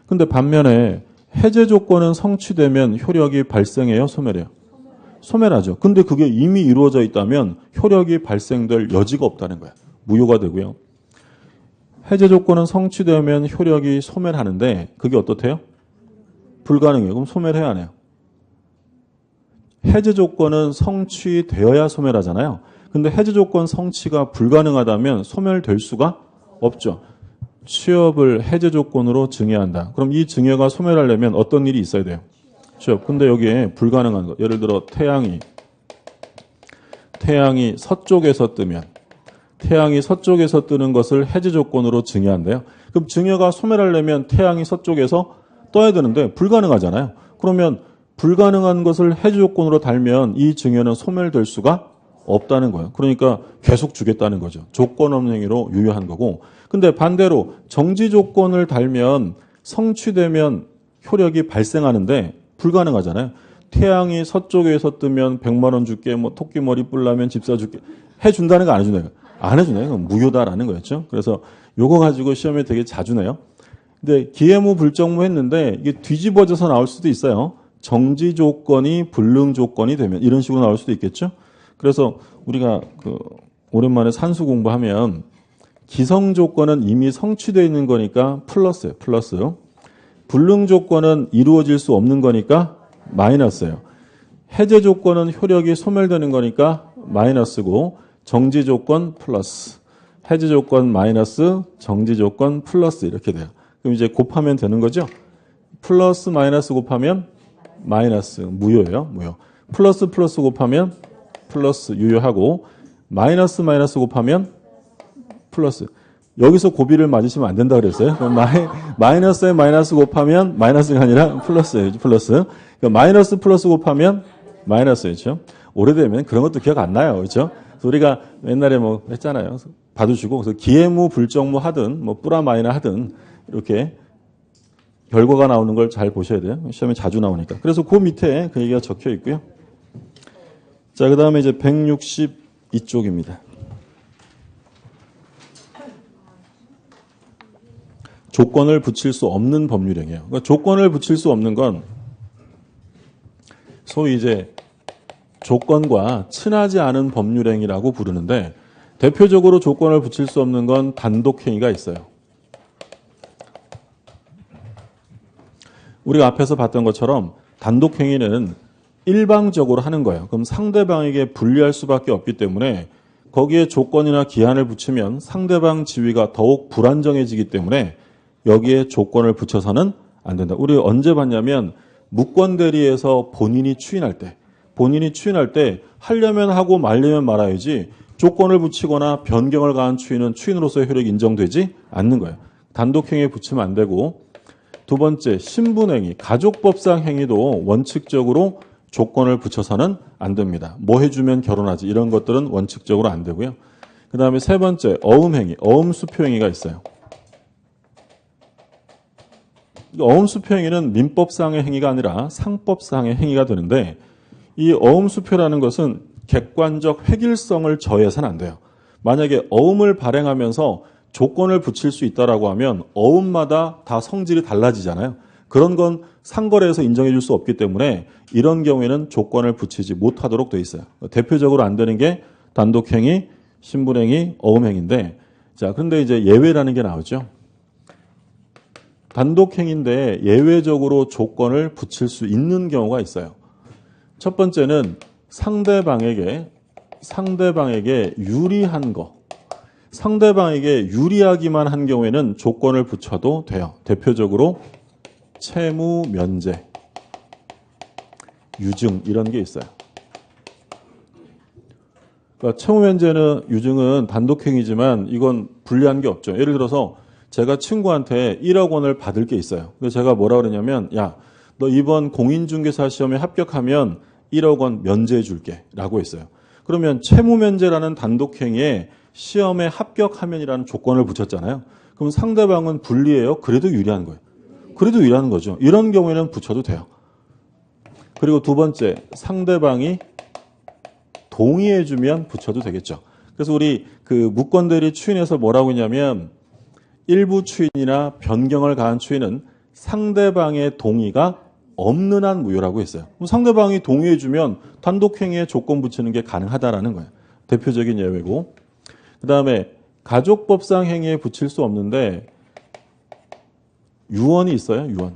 근데 반면에 해제 조건은 성취되면 효력이 발생해요, 소멸해요? 소멸하죠. 근데 그게 이미 이루어져 있다면 효력이 발생될 여지가 없다는 거야. 무효가 되고요. 해제 조건은 성취되면 효력이 소멸하는데 그게 어떻대요? 불가능해요. 그럼 소멸해야 하네요. 해제 조건은 성취되어야 소멸하잖아요. 근데 해제 조건 성취가 불가능하다면 소멸될 수가 없죠. 취업을 해제 조건으로 증여한다. 그럼 이 증여가 소멸하려면 어떤 일이 있어야 돼요? 취업. 근데 여기에 불가능한 거. 예를 들어 태양이 서쪽에서 뜨면 태양이 서쪽에서 뜨는 것을 해제 조건으로 증여한대요. 그럼 증여가 소멸하려면 태양이 서쪽에서 떠야 되는데 불가능하잖아요. 그러면 불가능한 것을 해제 조건으로 달면 이 증여는 소멸될 수가 없다는 거예요. 그러니까 계속 주겠다는 거죠. 조건 없는 행위로 유효한 거고. 근데 반대로 정지 조건을 달면 성취되면 효력이 발생하는데 불가능하잖아요. 태양이 서쪽에서 뜨면 100만 원 줄게, 뭐 토끼 머리 뿔라면 집 사줄게. 해준다는 거 안 해준다는 거. 안 해주네요. 무효다라는 거였죠. 그래서 요거 가지고 시험에 되게 자주 내요. 근데 기회무 불정무 했는데 이게 뒤집어져서 나올 수도 있어요. 정지 조건이 불능 조건이 되면 이런 식으로 나올 수도 있겠죠. 그래서 우리가 오랜만에 산수 공부하면 기성 조건은 이미 성취되어 있는 거니까 플러스예요. 플러스. 불능 조건은 이루어질 수 없는 거니까 마이너스예요. 해제 조건은 효력이 소멸되는 거니까 마이너스고 정지 조건 플러스. 해제 조건 마이너스, 정지 조건 플러스 이렇게 돼요. 그럼 이제 곱하면 되는 거죠. 플러스 마이너스 곱하면 마이너스 무효예요. 무효. 플러스 플러스 곱하면 플러스 유효하고 마이너스 마이너스 곱하면 플러스. 여기서 고비를 맞으시면 안 된다 그랬어요. 마이너스에 마이너스 곱하면 마이너스가 아니라 플러스예요. 플러스. 그러니까 마이너스 플러스 곱하면 마이너스였죠. 오래되면 그런 것도 기억 안 나요. 그렇죠? 우리가 옛날에 뭐 했잖아요. 봐두시고 그래서 기회무 불정무 하든 뭐 뿌라 마이너 하든 이렇게 결과가 나오는 걸 잘 보셔야 돼요. 시험에 자주 나오니까. 그래서 그 밑에 그 얘기가 적혀 있고요. 자, 그다음에 이제 162쪽입니다. 조건을 붙일 수 없는 법률행위예요. 그러니까 조건을 붙일 수 없는 건 소위 이제 조건과 친하지 않은 법률행위라고 부르는데 대표적으로 조건을 붙일 수 없는 건 단독행위가 있어요. 우리가 앞에서 봤던 것처럼 단독행위는 일방적으로 하는 거예요. 그럼 상대방에게 불리할 수밖에 없기 때문에 거기에 조건이나 기한을 붙이면 상대방 지위가 더욱 불안정해지기 때문에 여기에 조건을 붙여서는 안 된다. 우리 언제 봤냐면 무권대리에서 본인이 추인할 때 하려면 하고 말려면 말아야지 조건을 붙이거나 변경을 가한 추인은 추인으로서의 효력이 인정되지 않는 거예요. 단독행위에 붙이면 안 되고 두 번째 신분행위, 가족법상 행위도 원칙적으로 조건을 붙여서는 안 됩니다. 뭐 해주면 결혼하지 이런 것들은 원칙적으로 안 되고요. 그 다음에 세 번째 어음행위, 어음수표행위가 있어요. 어음수표행위는 민법상의 행위가 아니라 상법상의 행위가 되는데 이 어음수표라는 것은 객관적 획일성을 저해서는 안 돼요. 만약에 어음을 발행하면서 조건을 붙일 수 있다라고 하면 어음마다 다 성질이 달라지잖아요. 그런 건 상거래에서 인정해 줄 수 없기 때문에 이런 경우에는 조건을 붙이지 못하도록 돼 있어요. 대표적으로 안 되는 게 단독행위, 신분행위, 어음행위인데 자, 그런데 이제 예외라는 게 나오죠. 단독행위인데 예외적으로 조건을 붙일 수 있는 경우가 있어요. 첫 번째는 상대방에게 유리한 거. 상대방에게 유리하기만 한 경우에는 조건을 붙여도 돼요. 대표적으로 채무 면제, 유증 이런 게 있어요. 그러니까 채무 면제는 유증은 단독행위지만 이건 불리한 게 없죠. 예를 들어서 제가 친구한테 1억 원을 받을 게 있어요. 그래서 제가 뭐라 그러냐면 야, 너 이번 공인중개사 시험에 합격하면 1억 원 면제해 줄게 라고 했어요. 그러면 채무면제라는 단독행위에 시험에 합격하면이라는 조건을 붙였잖아요. 그럼 상대방은 불리해요? 그래도 유리한 거예요. 그래도 유리한 거죠. 이런 경우에는 붙여도 돼요. 그리고 두 번째, 상대방이 동의해주면 붙여도 되겠죠. 그래서 우리 그 무권대리 추인에서 뭐라고 했냐면 일부 추인이나 변경을 가한 추인은 상대방의 동의가 없는 한 무효라고 했어요. 그럼 상대방이 동의해주면 단독행위에 조건 붙이는 게 가능하다라는 거예요. 대표적인 예외고. 그 다음에 가족법상 행위에 붙일 수 없는데 유언이 있어요. 유언.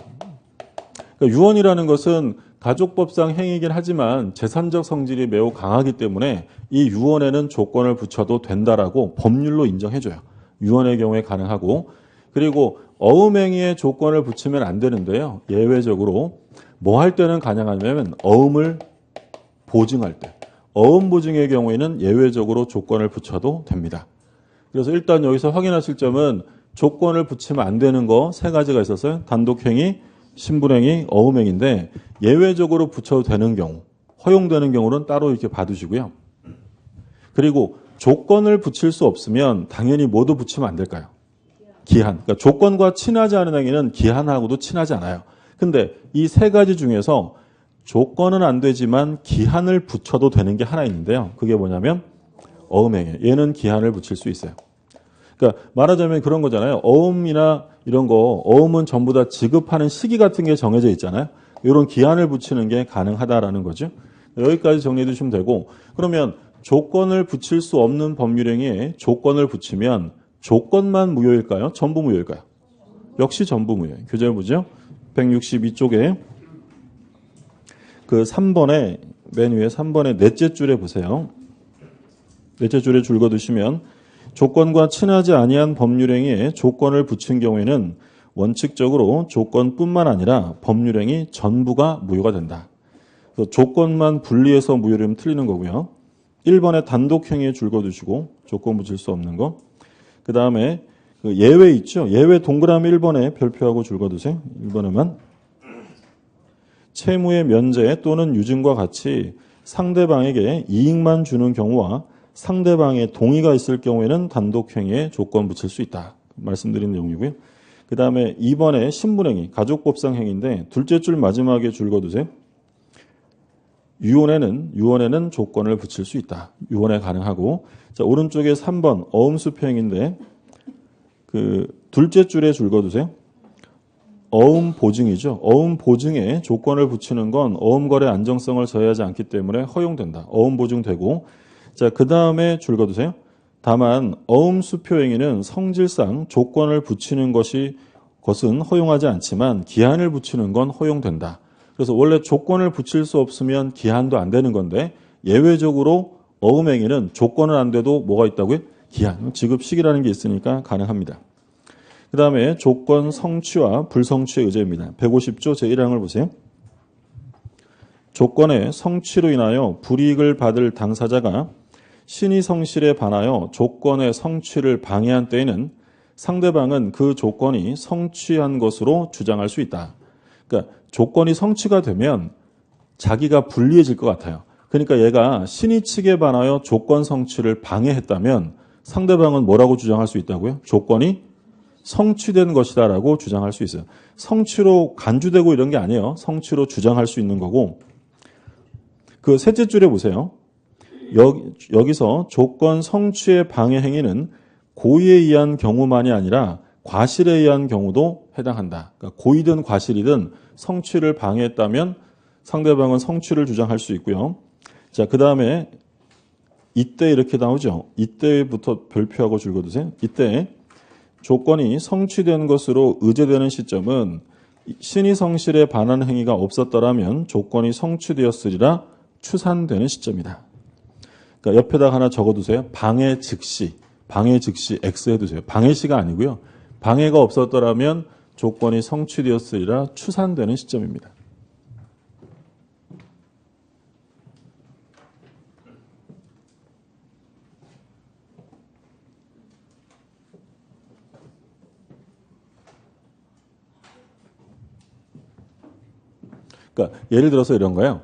그러니까 유언이라는 것은 가족법상 행위이긴 하지만 재산적 성질이 매우 강하기 때문에 이 유언에는 조건을 붙여도 된다라고 법률로 인정해줘요. 유언의 경우에 가능하고, 그리고 어음행위에 조건을 붙이면 안 되는데요. 예외적으로 뭐 할 때는 가능하냐면 어음을 보증할 때, 어음 보증의 경우에는 예외적으로 조건을 붙여도 됩니다. 그래서 일단 여기서 확인하실 점은 조건을 붙이면 안 되는 거 세 가지가 있었어요. 단독행위, 신불행위, 어음행위인데 예외적으로 붙여도 되는 경우, 허용되는 경우는 따로 이렇게 봐두시고요. 그리고 조건을 붙일 수 없으면 당연히 뭐도 붙이면 안 될까요? 기한. 그러니까 조건과 친하지 않은 행위는 기한하고도 친하지 않아요. 근데 이 세 가지 중에서 조건은 안 되지만 기한을 붙여도 되는 게 하나 있는데요. 그게 뭐냐면 어음행위. 얘는 기한을 붙일 수 있어요. 그러니까 말하자면 그런 거잖아요. 어음이나 이런 거, 어음은 전부 다 지급하는 시기 같은 게 정해져 있잖아요. 이런 기한을 붙이는 게 가능하다라는 거죠. 여기까지 정리해 두시면 되고, 그러면 조건을 붙일 수 없는 법률행위에 조건을 붙이면 조건만 무효일까요? 전부 무효일까요? 역시 전부 무효예요. 교재부죠. 162쪽에 그 3번에 맨 위에 3번의 넷째 줄에 보세요. 넷째 줄에 줄 거두시면 조건과 친하지 아니한 법률행위에 조건을 붙인 경우에는 원칙적으로 조건뿐만 아니라 법률행위 전부가 무효가 된다. 그래서 조건만 분리해서 무효라면 틀리는 거고요. 1번에 단독행위에 줄 거두시고 조건 붙일 수 없는 거. 그 다음에 그 예외 있죠. 예외 동그라미 1번에 별표하고 줄 거두세요. 1번에만. 채무의 면제 또는 유증과 같이 상대방에게 이익만 주는 경우와 상대방의 동의가 있을 경우에는 단독행위에 조건 붙일 수 있다. 말씀드린 내용이고요. 그 다음에 2번에 신분행위, 가족법상 행위인데 둘째 줄 마지막에 줄 거두세요. 유언에는 조건을 붙일 수 있다. 유언에 가능하고. 자, 오른쪽에 3번 어음수표행위인데 그 둘째 줄에 줄 거두세요. 어음 보증이죠. 어음 보증에 조건을 붙이는 건 어음 거래 안정성을 저해하지 않기 때문에 허용된다. 어음 보증되고. 자, 그 다음에 줄 거두세요. 다만 어음 수표 행위는 성질상 조건을 붙이는 것은 허용하지 않지만 기한을 붙이는 건 허용된다. 그래서 원래 조건을 붙일 수 없으면 기한도 안 되는 건데 예외적으로 어음 행위는 조건은 안 돼도 뭐가 있다고요? 기한, 지급 시기라는 게 있으니까 가능합니다. 그 다음에 조건 성취와 불성취의 의제입니다. 150조 제1항을 보세요. 조건의 성취로 인하여 불이익을 받을 당사자가 신의 성실에 반하여 조건의 성취를 방해한 때에는 상대방은 그 조건이 성취한 것으로 주장할 수 있다. 그러니까 조건이 성취가 되면 자기가 불리해질 것 같아요. 그러니까 얘가 신의 측에 반하여 조건 성취를 방해했다면 상대방은 뭐라고 주장할 수 있다고요? 조건이 성취된 것이다라고 주장할 수 있어요. 성취로 간주되고 이런 게 아니에요. 성취로 주장할 수 있는 거고. 그 셋째 줄에 보세요. 여기서 조건 성취의 방해 행위는 고의에 의한 경우만이 아니라 과실에 의한 경우도 해당한다. 그러니까 고의든 과실이든 성취를 방해했다면 상대방은 성취를 주장할 수 있고요. 자, 그 다음에 이때 이렇게 나오죠. 이때부터 별표하고 줄 거두세요. 이때 조건이 성취된 것으로 의제되는 시점은 신의 성실에 반하는 행위가 없었더라면 조건이 성취되었으리라 추산되는 시점이다. 그러니까 옆에다가 하나 적어두세요. 방해 즉시 X 해두세요. 방해시가 아니고요. 방해가 없었더라면 조건이 성취되었으리라 추산되는 시점입니다. 그러니까 예를 들어서 이런 거예요.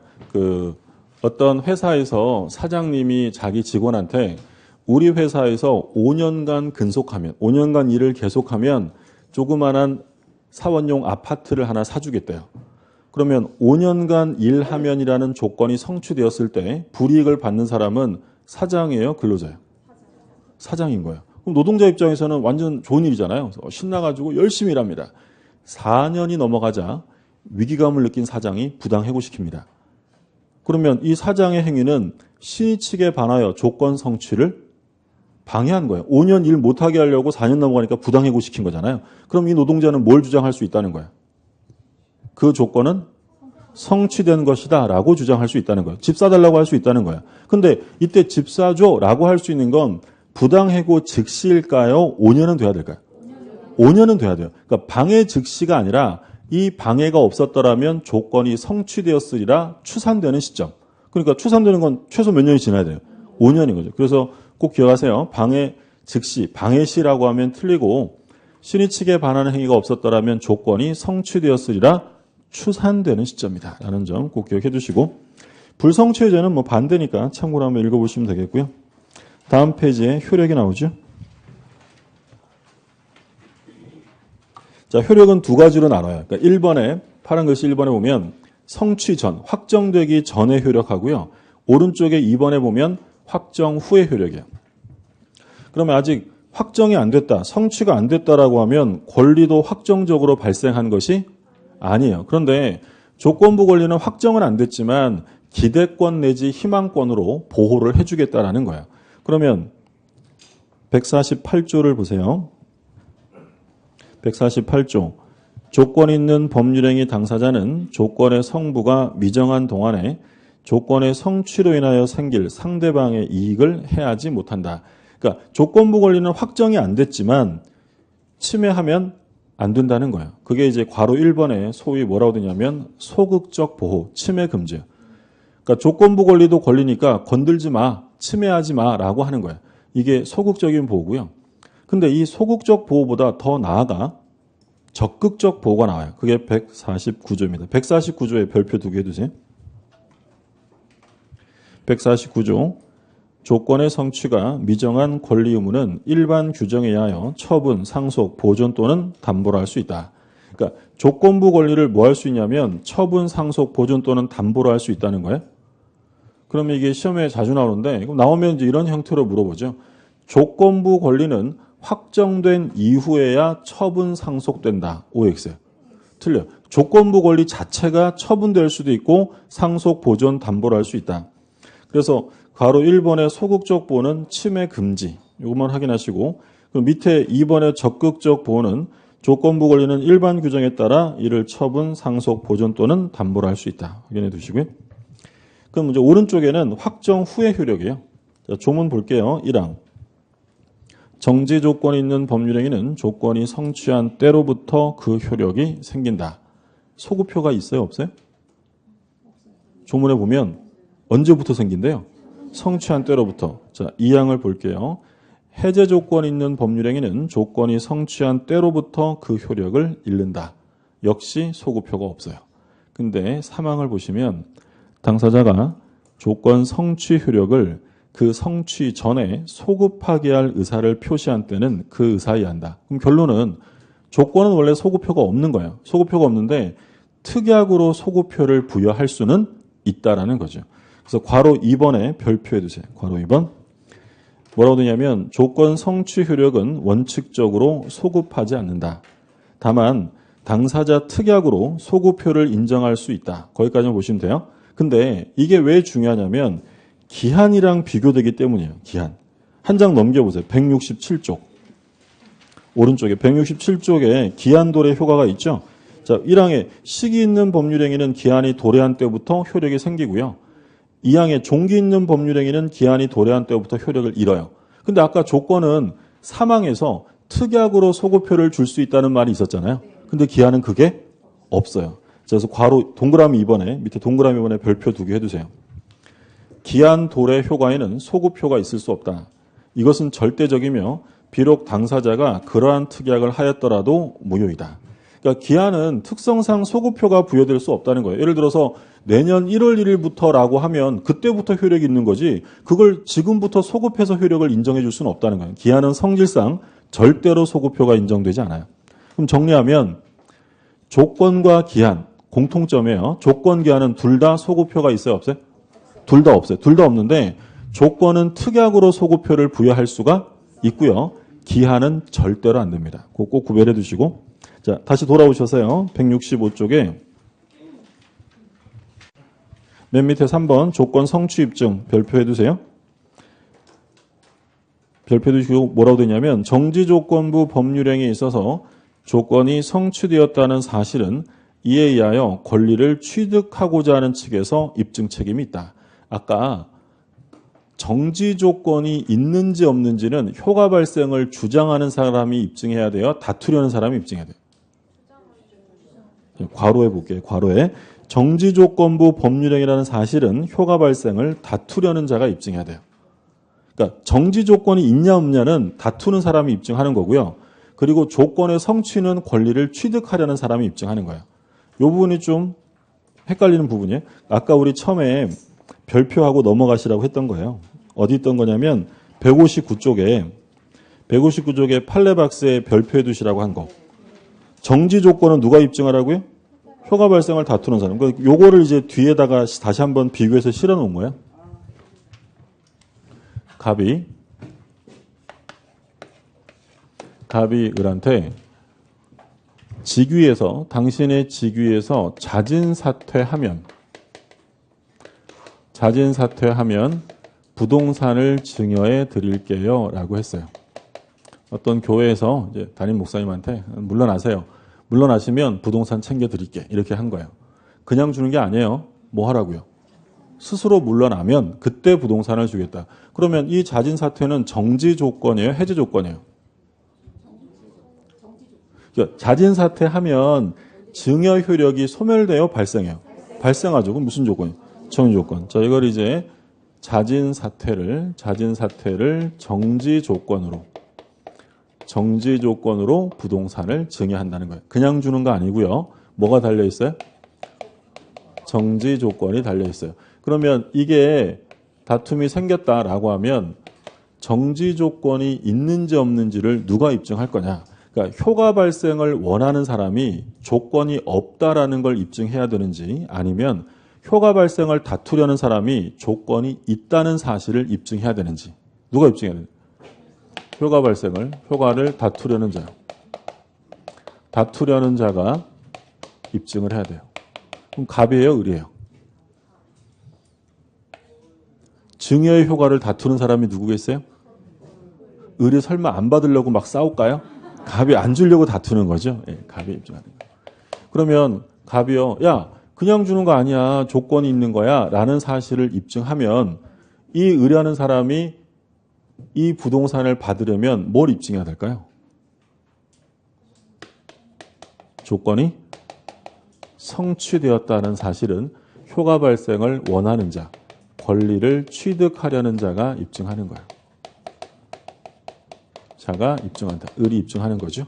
어떤 회사에서 사장님이 자기 직원한테 우리 회사에서 5년간 근속하면, 5년간 일을 계속하면 조그만한 사원용 아파트를 하나 사주겠대요. 그러면 5년간 일하면이라는 조건이 성취되었을 때 불이익을 받는 사람은 사장이에요, 근로자예요? 사장인 거예요. 그럼 노동자 입장에서는 완전 좋은 일이잖아요. 신나가지고 열심히 일합니다. 4년이 넘어가자 위기감을 느낀 사장이 부당 해고시킵니다. 그러면 이 사장의 행위는 신의 측에 반하여 조건 성취를 방해한 거예요. 5년 일 못하게 하려고 4년 넘어가니까 부당 해고시킨 거잖아요. 그럼 이 노동자는 뭘 주장할 수 있다는 거예요? 그 조건은 성취된 것이다 라고 주장할 수 있다는 거예요. 집 사달라고 할 수 있다는 거예요. 근데 이때 집 사줘 라고 할 수 있는 건 부당해고 즉시일까요? 5년은 돼야 될까요? 5년은 돼야 돼요. 그러니까 방해 즉시가 아니라 이 방해가 없었더라면 조건이 성취되었으리라 추산되는 시점. 그러니까 추산되는 건 최소 몇 년이 지나야 돼요? 5년인 거죠. 그래서 꼭 기억하세요. 방해 즉시, 방해시라고 하면 틀리고 신의 측에 반하는 행위가 없었더라면 조건이 성취되었으리라 추산되는 시점이다 라는 점 꼭 기억해 두시고, 불성취의제는 뭐 반대니까 참고로 한번 읽어보시면 되겠고요. 다음 페이지에 효력이 나오죠. 자, 효력은 두 가지로 나눠요. 그러니까 1번에, 파란 글씨 1번에 보면 성취 전, 확정되기 전에 효력하고요. 오른쪽에 2번에 보면 확정 후의 효력이에요. 그러면 아직 확정이 안 됐다, 성취가 안 됐다라고 하면 권리도 확정적으로 발생한 것이 아니에요. 그런데 조건부 권리는 확정은 안 됐지만 기대권 내지 희망권으로 보호를 해주겠다라는 거예요. 그러면 148조를 보세요. 148조. 조건 있는 법률행위 당사자는 조건의 성부가 미정한 동안에 조건의 성취로 인하여 생길 상대방의 이익을 해하지 못한다. 그러니까 조건부 권리는 확정이 안 됐지만 침해하면 안 된다는 거예요. 그게 이제 괄호 1번에 소위 뭐라고 되냐면 소극적 보호, 침해 금지. 그러니까 조건부 권리도 권리니까 건들지 마, 침해하지 마라고 하는 거예요. 이게 소극적인 보호고요. 근데 이 소극적 보호보다 더 나아가 적극적 보호가 나와요. 그게 149조입니다. 149조에 별표 2개 해두세요. 149조. 조건의 성취가 미정한 권리 의무는 일반 규정에 의하여 처분, 상속, 보존 또는 담보로 할 수 있다. 그러니까 조건부 권리를 뭐 할 수 있냐면 처분, 상속, 보존 또는 담보로 할 수 있다는 거예요. 그러면 이게 시험에 자주 나오는데, 그럼 나오면 이제 이런 형태로 물어보죠. 조건부 권리는 확정된 이후에야 처분, 상속된다. OX예요. 틀려요. 조건부 권리 자체가 처분될 수도 있고 상속, 보존, 담보로 할 수 있다. 그래서 괄호 1번의 소극적 보호는 침해 금지. 이것만 확인하시고, 그럼 밑에 2번의 적극적 보호는 조건부 권리는 일반 규정에 따라 이를 처분, 상속, 보존 또는 담보로 할 수 있다. 확인해 두시고요. 그럼 이제 오른쪽에는 확정 후의 효력이에요. 자, 조문 볼게요. 1항. 정지 조건이 있는 법률행위는 조건이 성취한 때로부터 그 효력이 생긴다. 소급표가 있어요? 없어요? 조문에 보면 언제부터 생긴대요? 성취한 때로부터. 자, 2항을 볼게요. 해제 조건이 있는 법률행위는 조건이 성취한 때로부터 그 효력을 잃는다. 역시 소급표가 없어요. 근데 3항을 보시면 당사자가 조건 성취 효력을 그 성취 전에 소급하게 할 의사를 표시한 때는 그 의사에 한다. 그럼 결론은 조건은 원래 소급표가 없는 거예요. 소급표가 없는데 특약으로 소급표를 부여할 수는 있다라는 거죠. 그래서 괄호 2번에 별표해 두세요. 괄호 2번. 뭐라고 되냐면 조건 성취 효력은 원칙적으로 소급하지 않는다. 다만 당사자 특약으로 소급표를 인정할 수 있다. 거기까지만 보시면 돼요. 근데 이게 왜 중요하냐면 기한이랑 비교되기 때문이에요. 기한. 한 장 넘겨보세요. 167쪽. 오른쪽에 167쪽에 기한 도래 효과가 있죠. 자, 1항에 시기 있는 법률행위는 기한이 도래한 때부터 효력이 생기고요. 2항에 종기 있는 법률행위는 기한이 도래한 때부터 효력을 잃어요. 근데 아까 조건은 3항에서 특약으로 소급표를 줄 수 있다는 말이 있었잖아요. 근데 기한은 그게 없어요. 그래서 괄호 동그라미 2번에 밑에 동그라미 2번에 별표 2개 해두세요. 기한 도래 효과에는 소급표가 있을 수 없다. 이것은 절대적이며 비록 당사자가 그러한 특약을 하였더라도 무효이다. 그러니까 그러니까 기한은 특성상 소급효가 부여될 수 없다는 거예요. 예를 들어서 내년 1월 1일부터라고 하면 그때부터 효력이 있는 거지 그걸 지금부터 소급해서 효력을 인정해 줄 수는 없다는 거예요. 기한은 성질상 절대로 소급효가 인정되지 않아요. 그럼 정리하면 조건과 기한 공통점이에요. 조건, 기한은 둘 다 소급효가 있어요? 없어요? 둘 다 없어요. 둘 다 없는데 조건은 특약으로 소급효를 부여할 수가 있고요. 기한은 절대로 안 됩니다. 그거 꼭 구별해 두시고. 자, 다시 돌아오셔서요. 165쪽에 맨 밑에 3번 조건 성취 입증 별표해 두세요. 별표해 두시고 뭐라고 되냐면 정지조건부 법률행위에 있어서 조건이 성취되었다는 사실은 이에 의하여 권리를 취득하고자 하는 측에서 입증 책임이 있다. 아까 정지 조건이 있는지 없는지는 효과 발생을 주장하는 사람이 입증해야 돼요? 다투려는 사람이 입증해야 돼요? 괄호해 볼게요. 괄호에 정지 조건부 법률행위라는 사실은 효과 발생을 다투려는 자가 입증해야 돼요. 그러니까 정지 조건이 있냐 없냐는 다투는 사람이 입증하는 거고요. 그리고 조건의 성취는 권리를 취득하려는 사람이 입증하는 거예요. 이 부분이 좀 헷갈리는 부분이에요. 아까 우리 처음에 별표하고 넘어가시라고 했던 거예요. 어디 있던 거냐면 159쪽에 판례박스에 별표해 두시라고 한 거. 정지 조건은 누가 입증하라고요? 효과 발생을 다투는 사람. 요거를 이제 뒤에다가 다시 한번 비교해서 실어 놓은 거예요. 갑이 을한테 당신의 직위에서 자진 사퇴하면 부동산을 증여해 드릴게요 라고 했어요. 어떤 교회에서 이제 담임 목사님한테 물러나세요. 물러나시면 부동산 챙겨 드릴게. 이렇게 한 거예요. 그냥 주는 게 아니에요. 뭐 하라고요? 스스로 물러나면 그때 부동산을 주겠다. 그러면 이 자진 사퇴는 정지 조건이에요? 해지 조건이에요? 자진 사퇴하면 증여 효력이 소멸돼요? 발생해요? 발생하죠. 그럼 무슨 조건이에요? 정지 조건. 자, 이걸 이제 자진 사퇴를 정지 조건으로 부동산을 증여한다는 거예요. 그냥 주는 거 아니고요. 뭐가 달려 있어요? 정지 조건이 달려 있어요. 그러면 이게 다툼이 생겼다라고 하면 정지 조건이 있는지 없는지를 누가 입증할 거냐? 그러니까 효과 발생을 원하는 사람이 조건이 없다라는 걸 입증해야 되는지 아니면 효과 발생을 다투려는 사람이 조건이 있다는 사실을 입증해야 되는지 누가 입증해야 되는지 효과를 다투려는 자가 입증을 해야 돼요. 그럼 갑이에요, 을이에요? 증여의 효과를 다투는 사람이 누구겠어요? 을이 설마 안 받으려고 막 싸울까요? 갑이 안 주려고 다투는 거죠. 예, 갑이 입증하는 거예요. 그러면 갑이요, 야, 그냥 주는 거 아니야. 조건이 있는 거야. 라는 사실을 입증하면 이 을이라는 사람이 이 부동산을 받으려면 뭘 입증해야 될까요? 조건이 성취되었다는 사실은 효과 발생을 원하는 자, 권리를 취득하려는 자가 입증하는 거예요. 자가 입증한다. 을이 입증하는 거죠.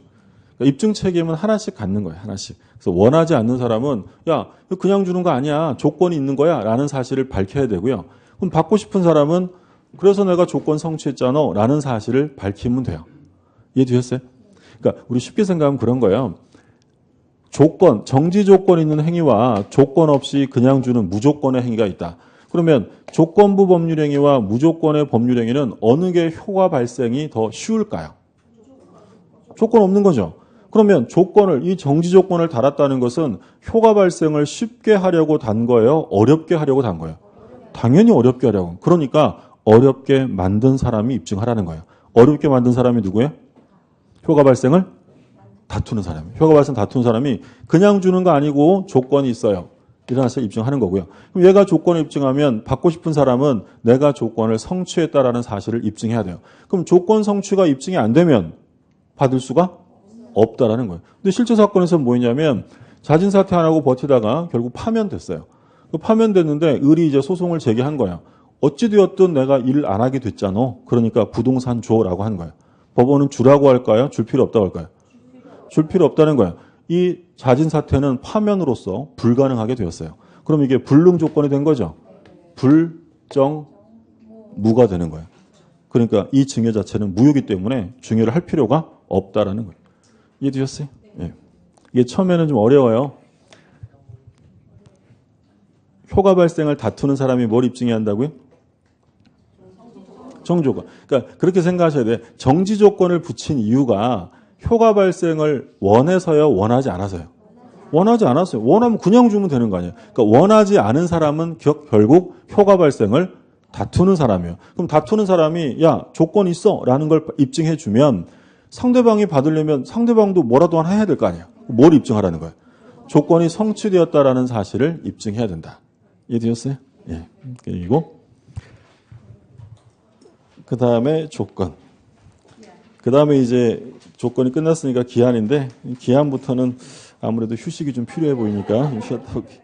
그러니까 입증 책임은 하나씩 갖는 거예요. 하나씩. 그래서 원하지 않는 사람은 야, 그냥 주는 거 아니야. 조건이 있는 거야. 라는 사실을 밝혀야 되고요. 그럼 받고 싶은 사람은 그래서 내가 조건 성취했잖아. 라는 사실을 밝히면 돼요. 이해되셨어요? 그러니까 우리 쉽게 생각하면 그런 거예요. 정지 조건 있는 행위와 조건 없이 그냥 주는 무조건의 행위가 있다. 그러면 조건부 법률행위와 무조건의 법률행위는 어느 게 효과 발생이 더 쉬울까요? 조건 없는 거죠. 그러면 이 정지 조건을 달았다는 것은 효과 발생을 쉽게 하려고 단 거예요? 어렵게 하려고 단 거예요? 당연히 어렵게 하려고. 그러니까 어렵게 만든 사람이 입증하라는 거예요. 어렵게 만든 사람이 누구예요? 효과 발생을 다투는 사람이에요. 효과 발생 다투는 사람이 그냥 주는 거 아니고 조건이 있어요. 이런 사실을 입증하는 거고요. 그럼 얘가 조건을 입증하면 받고 싶은 사람은 내가 조건을 성취했다라는 사실을 입증해야 돼요. 그럼 조건 성취가 입증이 안 되면 받을 수가 없다라는 거예요. 근데 실제 사건에서 뭐였냐면 자진 사퇴 안 하고 버티다가 결국 파면됐어요. 파면됐는데 을이 이제 소송을 제기한 거야. 어찌되었든 내가 일 안 하게 됐잖아. 그러니까 부동산 줘라고 한 거예요. 법원은 주라고 할까요? 줄 필요 없다고 할까요? 줄 필요 없다는 거야. 이 자진 사퇴는 파면으로서 불가능하게 되었어요. 그럼 이게 불능 조건이 된 거죠. 불정무가 되는 거예요. 그러니까 이 증여 자체는 무효이기 때문에 증여를 할 필요가 없다라는 거예요. 이해되셨어요? 예. 이게 처음에는 좀 어려워요. 효과 발생을 다투는 사람이 뭘 입증해야 한다고요? 정조건. 그러니까 그렇게 생각하셔야 돼. 정지 조건을 붙인 이유가 효과 발생을 원해서요, 원하지 않아서요? 원하지 않았어요. 원하면 그냥 주면 되는 거 아니에요. 그러니까 원하지 않은 사람은 결국 효과 발생을 다투는 사람이에요. 그럼 다투는 사람이 야, 조건 있어 라는 걸 입증해 주면 상대방이 받으려면 상대방도 뭐라도 하나 해야 될 거 아니에요. 뭘 입증하라는 거예요? 조건이 성취되었다라는 사실을 입증해야 된다. 이해되셨어요? 예. 그리고 그 다음에 조건. 그 다음에 이제 조건이 끝났으니까 기한인데 기한부터는 아무래도 휴식이 좀 필요해 보이니까 쉬었다 오기.